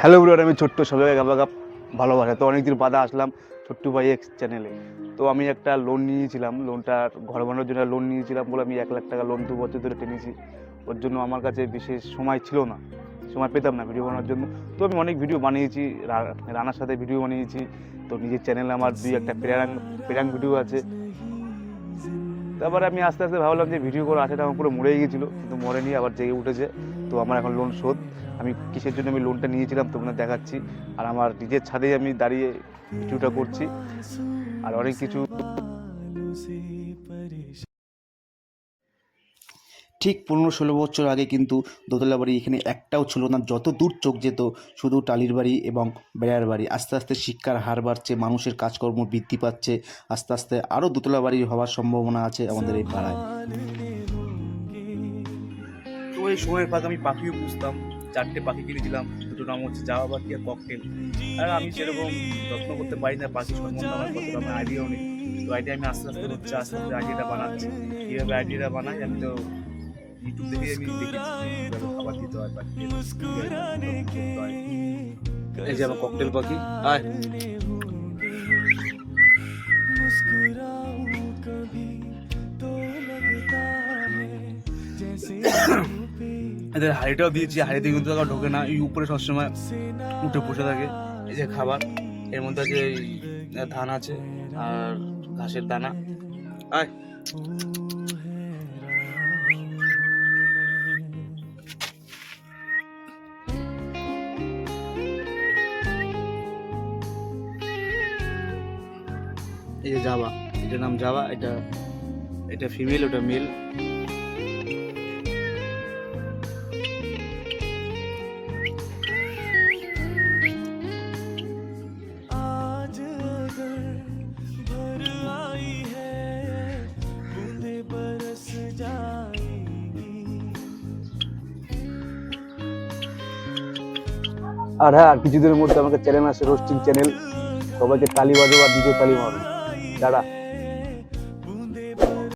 Hello bro, আমি ছোট্ট সবাই গাবাগাপ ভালোবাসা। তো অনেকদিন বাদে আসলাম ছোট্টু ভাই এক্স চ্যানেলে। তো আমি একটা লোন নিয়েছিলাম, লোনটা ঘর বানানোর জন্য লোন নিয়েছিলাম বলে আমি 1 লাখ টাকা লোন 2 বছর ধরে টেনেছি। ওর জন্য আমার কাছে বিশেষ সময় ছিল না, সময় পেতাম না ভিডিও বানানোর জন্য। তো আমি অনেক ভিডিও বানিয়েছি, রানার সাথে ভিডিও বানিয়েছি। তো নিজের চ্যানেলে আমার 2-1টা প্রেরাং ভিডিও আছে। তারপরে আমি আস্তে আস্তে ভাবলাম যে ভিডিও করার আশাটা আমার পুরো মরেই গেছিলো, কিন্তু মরেনি, আবার জেগে উঠেছে। তো আমার এখন লোন শোধ। আমি কিসের জন্য আমি লোনটা নিয়েছিলাম তোমাদের দেখাচ্ছি। আর আমার নিজের ছাদেই আমি দাঁড়িয়ে ভিডিওটা করছি, আর অনেক কিছু। ঠিক 15-16 বছর আগে কিন্তু দোতলা বাড়ি এখানে একটাও ছিল না। যত দূর চোখ যেত শুধু টালির বাড়ি এবং বেড়ার বাড়ি। আস্তে আস্তে শিক্ষার হার বাড়ছে, মানুষের কাজকর্ম বৃদ্ধি পাচ্ছে। আস্তে আস্তে আরও দোতলা বাড়ি হওয়ার সম্ভাবনা আছে আমাদের এই পাড়ায়। তো এই সময়ের ফাঁকে আমি পাখিও পুষতাম, 4টে পাখি কিনেছিলাম। দুটো নাম হচ্ছে জাভা পাখি আর ককটেল। আর আমি সেরকম যত্ন করতে পারি না পাখি সম্বন্ধে, আমার কতটা আমার আইডিয়াও নেই। তো আইডিয়া আমি আস্তে আস্তে হচ্ছে, আস্তে আস্তে আইডিয়াটা বানাচ্ছি। কীভাবে আইডিয়াটা বানাই আমি তো ইউটিউব দেখে আমি দেখেছি কীভাবে খাবার দিতে হয় পাখিকে, কীভাবে করতে হয়। এই যে আমার ককটেল পাখি, আয়। এদের হাড়িটাও দিয়েছি, হাড়িতে কিন্তু টাকা ঢোকে না, এই উপরে সবসময় উঠে বসে থাকে। এই যে খাবার, এর মধ্যে আছে ধান আছে আর ঘাসের দানা। আয়। এই যে জাভা, এটার নাম জাভা, এটা ফিমেল, ওটা মেল। আর হ্যাঁ, কিছুদিনের মধ্যে আমাকে চ্যানেল আসে, রোস্টিং চ্যানেল। সবাইকে তালি বাজো আর দ্বিতীয় তালি মারো। দাঁড়া।